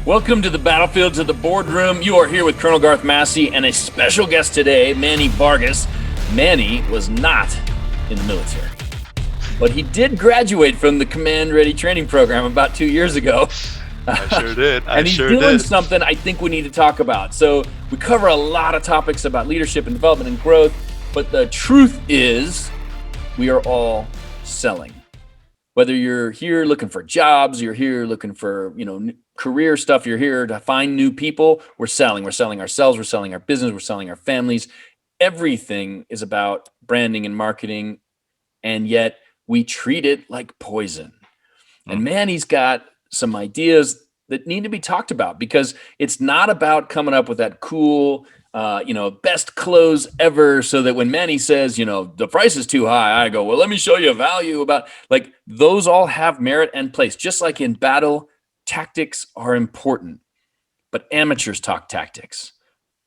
Welcome to the battlefields of the boardroom. You are here with Colonel Garth Massey and a special guest today, Manny Vargas. Manny was not in the military, but he did graduate from the Command Ready training program about 2 years ago. I sure did. And he's doing something I think we need to talk about. So we cover a lot of topics about leadership and development and growth, but the truth is we are all selling. Whether you're here looking for jobs, you're here looking for, career stuff, you're here to find new people, we're selling. We're selling ourselves, we're selling our business, we're selling our families. Everything is about branding and marketing, and yet we treat it like poison. And Manny's got some ideas that need to be talked about, because it's not about coming up with that cool, best clothes ever, so that when Manny says, the price is too high, I go, well, let me show you a value about, like, those all have merit and place. Just like in battle, tactics are important, but amateurs talk tactics.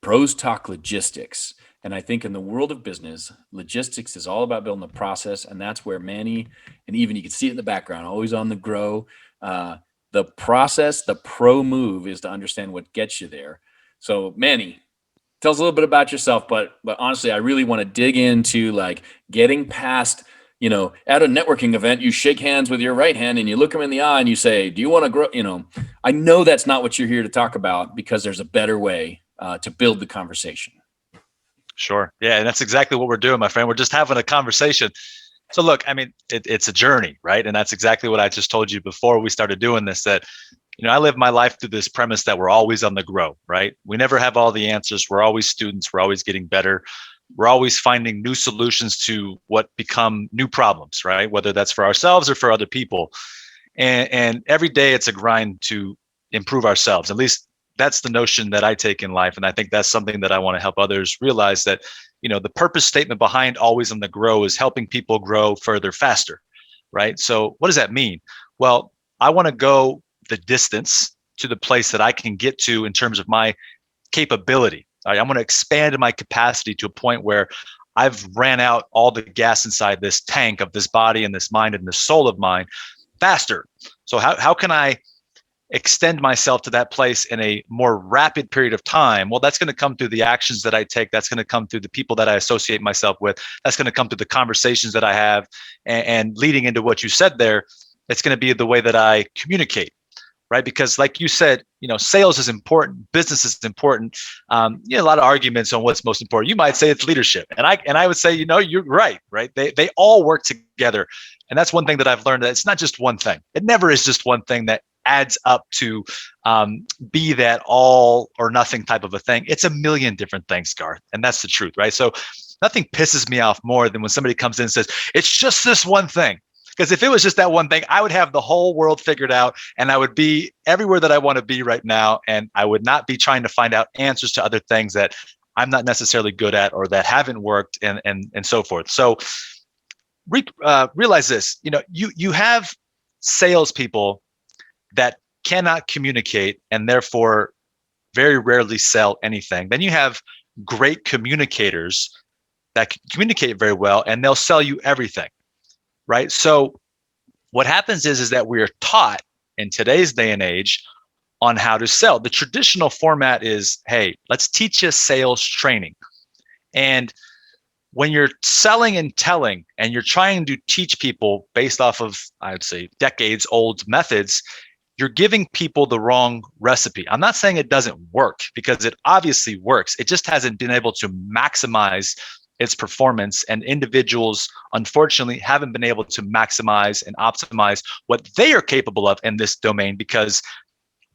Pros talk logistics. And I think in the world of business, logistics is all about building the process. And that's where Manny, and even you can see it in the background, always on the grow. The process, the pro move is to understand what gets you there. So Manny, tell us a little bit about yourself, but honestly, I really want to dig into like getting past, at a networking event, you shake hands with your right hand and you look them in the eye and you say, do you want to grow? I know that's not what you're here to talk about, because there's a better way to build the conversation. Sure. Yeah. And that's exactly what we're doing, my friend. We're just having a conversation. So look, I mean, it's a journey, right? And that's exactly what I just told you before we started doing this, that, I live my life through this premise that we're always on the grow, right? We never have all the answers. We're always students. We're always getting better. We're always finding new solutions to what become new problems, right? Whether that's for ourselves or for other people. And every day it's a grind to improve ourselves. At least that's the notion that I take in life. And I think that's something that I want to help others realize, that, the purpose statement behind always on the grow is helping people grow further, faster, right? So what does that mean? Well, I want to go the distance to the place that I can get to in terms of my capability. Right? I'm going to expand my capacity to a point where I've ran out all the gas inside this tank of this body and this mind and this soul of mine faster. So how can I extend myself to that place in a more rapid period of time? Well, that's going to come through the actions that I take. That's going to come through the people that I associate myself with. That's going to come through the conversations that I have. And leading into what you said there, it's going to be the way that I communicate. Right. Because like you said, sales is important. Business is important. A lot of arguments on what's most important. You might say it's leadership. And I would say, you're right. Right. They all work together. And that's one thing that I've learned, that it's not just one thing. It never is just one thing that adds up to be that all or nothing type of a thing. It's a million different things, Garth. And that's the truth. Right. So nothing pisses me off more than when somebody comes in and says, it's just this one thing. Because if it was just that one thing, I would have the whole world figured out, and I would be everywhere that I want to be right now. And I would not be trying to find out answers to other things that I'm not necessarily good at or that haven't worked, and so forth. So realize this, you have salespeople that cannot communicate and therefore very rarely sell anything. Then you have great communicators that can communicate very well, and they'll sell you everything. Right. So what happens is that we are taught in today's day and age on how to sell. The traditional format is, hey, let's teach you sales training. And when you're selling and telling, and you're trying to teach people based off of, I'd say, decades old methods, you're giving people the wrong recipe. I'm not saying it doesn't work, because it obviously works. It just hasn't been able to maximize its performance, and individuals unfortunately haven't been able to maximize and optimize what they are capable of in this domain. Because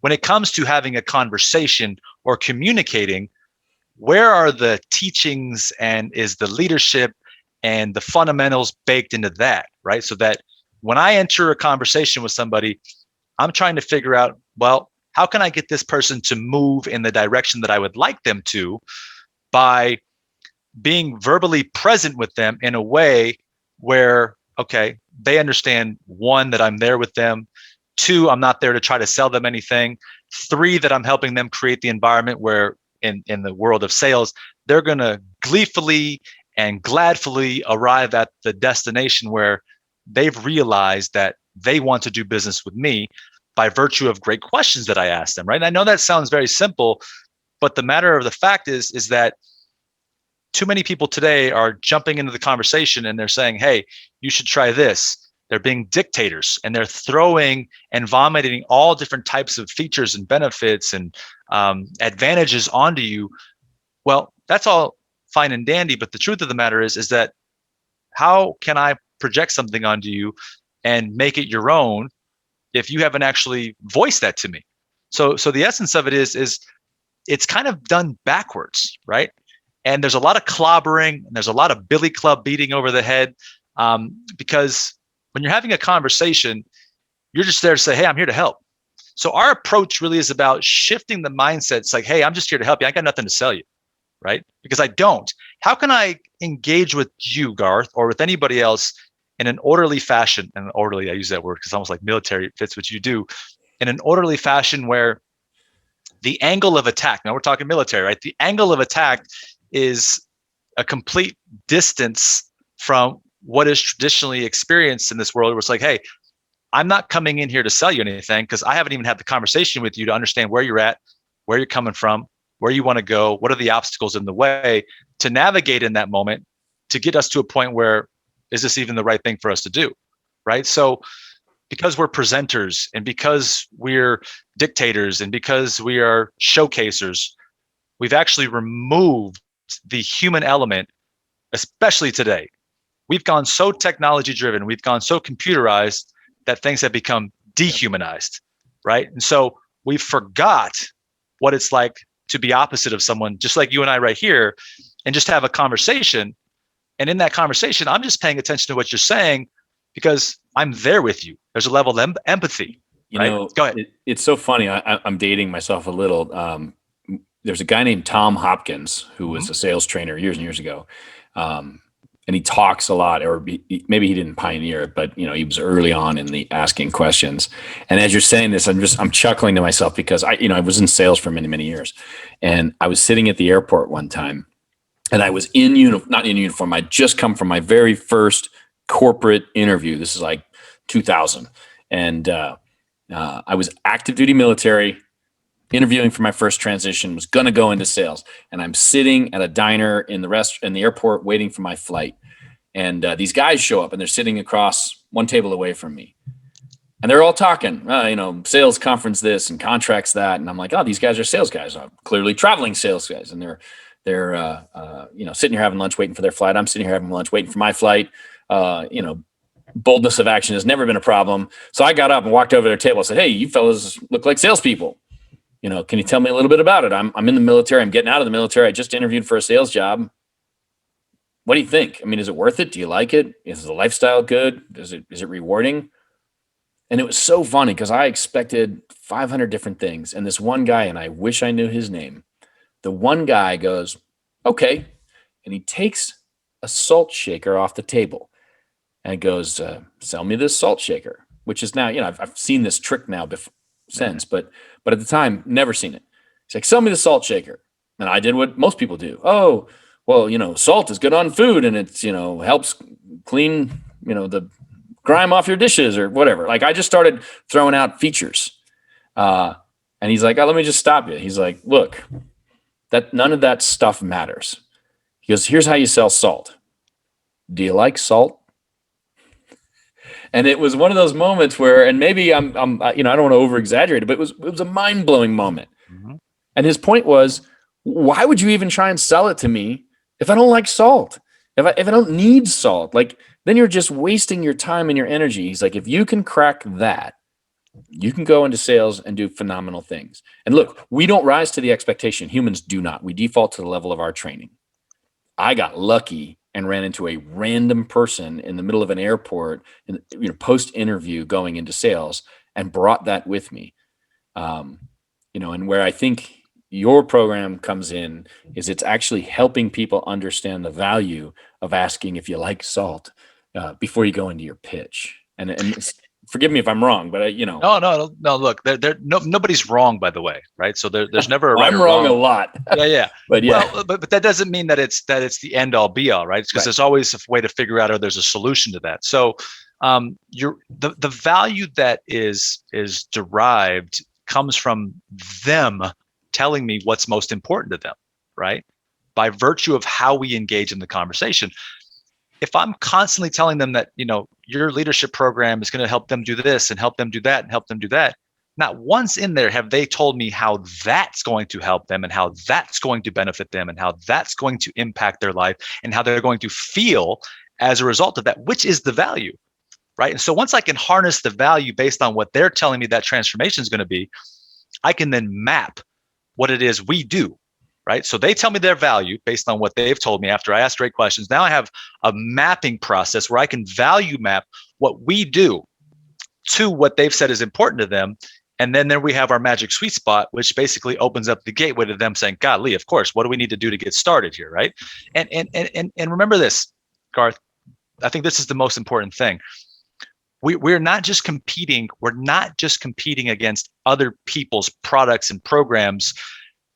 when it comes to having a conversation or communicating, where are the teachings and is the leadership and the fundamentals baked into that, right? So that when I enter a conversation with somebody, I'm trying to figure out, well, how can I get this person to move in the direction that I would like them to, by being verbally present with them in a way where, okay, they understand, one, that I'm there with them. Two, I'm not there to try to sell them anything. Three, that I'm helping them create the environment where in the world of sales, they're going to gleefully and gladfully arrive at the destination where they've realized that they want to do business with me. by virtue of great questions that I asked them, right? And I know that sounds very simple, but the matter of the fact is that too many people today are jumping into the conversation and they're saying, hey, you should try this. They're being dictators and they're throwing and vomiting all different types of features and benefits and advantages onto you. Well, that's all fine and dandy, but the truth of the matter is that how can I project something onto you and make it your own if you haven't actually voiced that to me? So the essence of it is it's kind of done backwards, right? And there's a lot of clobbering and there's a lot of billy club beating over the head, because when you're having a conversation, you're just there to say, hey, I'm here to help. So our approach really is about shifting the mindset. It's like, hey, I'm just here to help you. I got nothing to sell you, right? Because I don't. How can I engage with you, Garth, or with anybody else in an orderly fashion? And orderly, I use that word because it's almost like military, it fits what you do, in an orderly fashion where the angle of attack, now we're talking military, right? The angle of attack is a complete distance from what is traditionally experienced in this world, where it's like, hey, I'm not coming in here to sell you anything because I haven't even had the conversation with you to understand where you're at, where you're coming from, where you want to go, what are the obstacles in the way to navigate in that moment to get us to a point where, is this even the right thing for us to do, right? So because we're presenters and because we're dictators and because we are showcasers, we've actually removed the human element, especially today. We've gone so technology driven, we've gone so computerized that things have become dehumanized, right? And so we forgot what it's like to be opposite of someone, just like you and I right here, and just have a conversation. And in that conversation, I'm just paying attention to what you're saying because I'm there with you. There's a level of empathy. You know, go ahead. It's so funny. I'm dating myself a little. There's a guy named Tom Hopkins who was a sales trainer years and years ago. And he talks a lot, or maybe he didn't pioneer it, but he was early on in the asking questions. And as you're saying this, I'm chuckling to myself because I was in sales for many, many years, and I was sitting at the airport one time, and I was not in uniform. I'd just come from my very first corporate interview. This is like 2000, and I was active duty military, interviewing for my first transition, was going to go into sales. And I'm sitting at a diner in the airport waiting for my flight. And these guys show up and they're sitting across one table away from me. And they're all talking, sales conference this and contracts that. And I'm like, oh, these guys are sales guys. Clearly traveling sales guys. And they're sitting here having lunch, waiting for their flight. I'm sitting here having lunch, waiting for my flight. Boldness of action has never been a problem. So I got up and walked over to their table and said, hey, you fellas look like salespeople. Can you tell me a little bit about it? I'm in the military. I'm getting out of the military. I just interviewed for a sales job. What do you think? I mean, is it worth it? Do you like it? Is the lifestyle good? Is it rewarding? And it was so funny because I expected 500 different things. And this one guy, and I wish I knew his name, the one guy goes, okay. And he takes a salt shaker off the table and goes, sell me this salt shaker, which is now, I've seen this trick now since, but at the time, never seen it. He's like, sell me the salt shaker. And I did what most people do. Oh, well, salt is good on food and it's, helps clean, the grime off your dishes or whatever. Like I just started throwing out features. And he's like, oh, let me just stop you. He's like, look, none of that stuff matters. He goes, here's how you sell salt. Do you like salt? And it was one of those moments where, and maybe I don't want to over exaggerate it, but it was a mind blowing moment. Mm-hmm. And his point was, why would you even try and sell it to me if I don't like salt? If I don't need salt, then you're just wasting your time and your energy. He's like, if you can crack that, you can go into sales and do phenomenal things. And look, we don't rise to the expectation. Humans do not. We default to the level of our training. I got lucky and ran into a random person in the middle of an airport, post interview going into sales, and brought that with me. And where I think your program comes in is it's actually helping people understand the value of asking if you like salt before you go into your pitch. And forgive me if I'm wrong, but No. Look, nobody's wrong, by the way, right? So there's never a right. I'm wrong a lot. Yeah. But yeah. Well, but that doesn't mean that it's the end all be all, right? It's because there's always a way to figure out, or there's a solution to that. So The value that is derived comes from them telling me what's most important to them, right? By virtue of how we engage in the conversation. If I'm constantly telling them that, your leadership program is going to help them do this and help them do that and help them do that, not once in there have they told me how that's going to help them and how that's going to benefit them and how that's going to impact their life and how they're going to feel as a result of that, which is the value, right? And so once I can harness the value based on what they're telling me that transformation is going to be, I can then map what it is we do, right? So they tell me their value based on what they've told me after I ask straight questions. Now I have a mapping process where I can value map what we do to what they've said is important to them. And then there we have our magic sweet spot, which basically opens up the gateway to them saying, "Golly, of course, what do we need to do to get started here?" Right? And remember this, Garth. I think this is the most important thing. We're not just competing. We're not just competing against other people's products and programs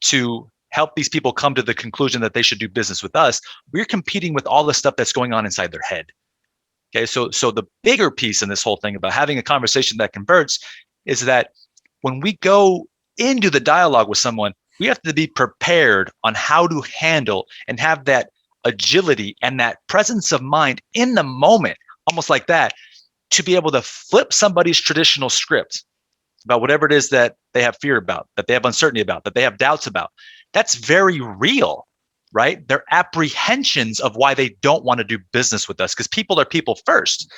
to help these people come to the conclusion that they should do business with us. We're competing with all the stuff that's going on inside their head. Okay, so the bigger piece in this whole thing about having a conversation that converts is that when we go into the dialogue with someone, we have to be prepared on how to handle and have that agility and that presence of mind in the moment, almost like that, to be able to flip somebody's traditional script about whatever it is that they have fear about, that they have uncertainty about, that they have doubts about. That's very real, right? They're apprehensions of why they don't want to do business with us, because people are people first.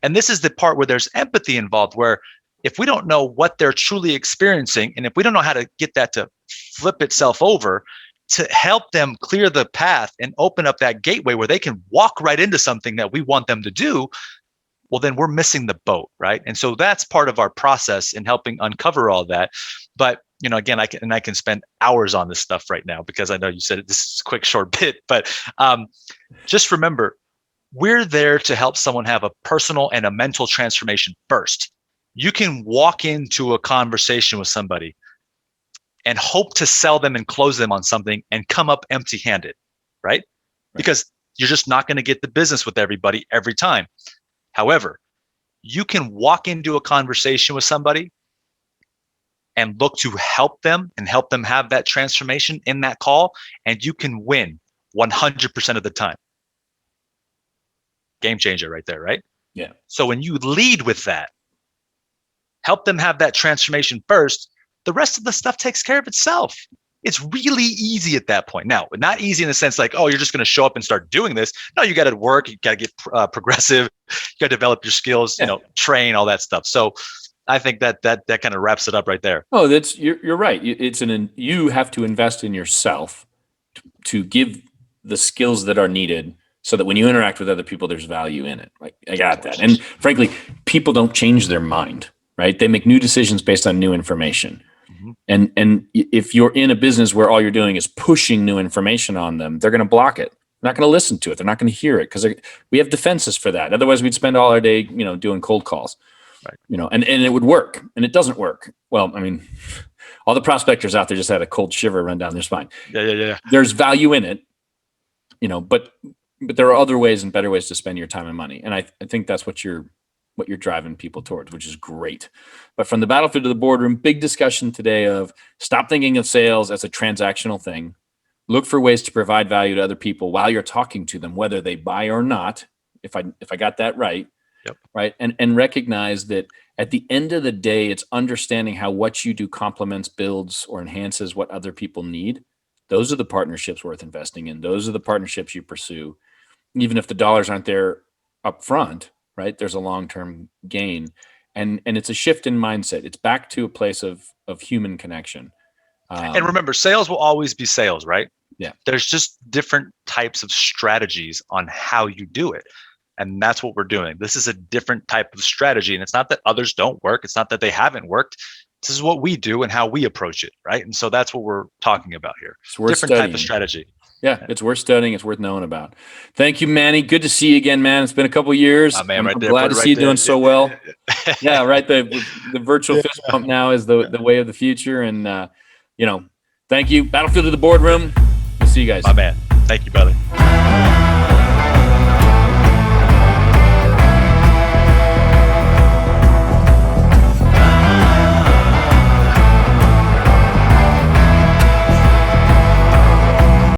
And this is the part where there's empathy involved, where if we don't know what they're truly experiencing, and if we don't know how to get that to flip itself over, to help them clear the path and open up that gateway where they can walk right into something that we want them to do, well, then we're missing the boat, right? And so that's part of our process in helping uncover all that. But again, I can spend hours on this stuff right now, because I know you said this is a quick, short bit. But just remember, we're there to help someone have a personal and a mental transformation first. You can walk into a conversation with somebody and hope to sell them and close them on something and come up empty-handed, right? Because you're just not going to get the business with everybody every time. However, you can walk into a conversation with somebody and look to help them and help them have that transformation in that call, and you can win 100% of the time. Game changer right there, right? Yeah. So when you lead with that, help them have that transformation first, the rest of the stuff takes care of itself. It's really easy at that point. Now, not easy in the sense like, oh, you're just going to show up and start doing this. No, you got to work. You got to get progressive. You got to develop your skills, train, all that stuff. So I think that kind of wraps it up right there. Oh, you're right. You have to invest in yourself to give the skills that are needed so that when you interact with other people, there's value in it. Like, I got that. And frankly, people don't change their mind, right? They make new decisions based on new information. Mm-hmm. And if you're in a business where all you're doing is pushing new information on them, they're going to block it. They're not going to listen to it. They're not going to hear it, because we have defenses for that. Otherwise, we'd spend all our day, doing cold calls. Right. And it would work, and it doesn't work. Well, I mean, all the prospectors out there just had a cold shiver run down their spine. Yeah. There's value in it, but there are other ways and better ways to spend your time and money. And I think that's what you're driving people towards, which is great. But from the battlefield to the boardroom, big discussion today of stop thinking of sales as a transactional thing. Look for ways to provide value to other people while you're talking to them, whether they buy or not. If I got that right. Yep. Right. And recognize that at the end of the day, it's understanding how what you do complements, builds, or enhances what other people need. Those are the partnerships worth investing in. Those are the partnerships you pursue. Even if the dollars aren't there up front, right? There's a long-term gain. And it's a shift in mindset. It's back to a place of human connection. And remember, sales will always be sales, right? Yeah. There's just different types of strategies on how you do it. And that's what we're doing. This is a different type of strategy. And it's not that others don't work. It's not that they haven't worked. This is what we do and how we approach it, right? And so that's what we're talking about here. Different type of strategy. Yeah, it's worth studying. It's worth knowing about. Thank you, Manny. Good to see you again, man. It's been a couple of years. Man, I'm glad to see you doing so well. Yeah, right. The virtual fist bump now is the way of the future. And, thank you. Battlefield to the boardroom. We'll see you guys. My man. Thank you, brother.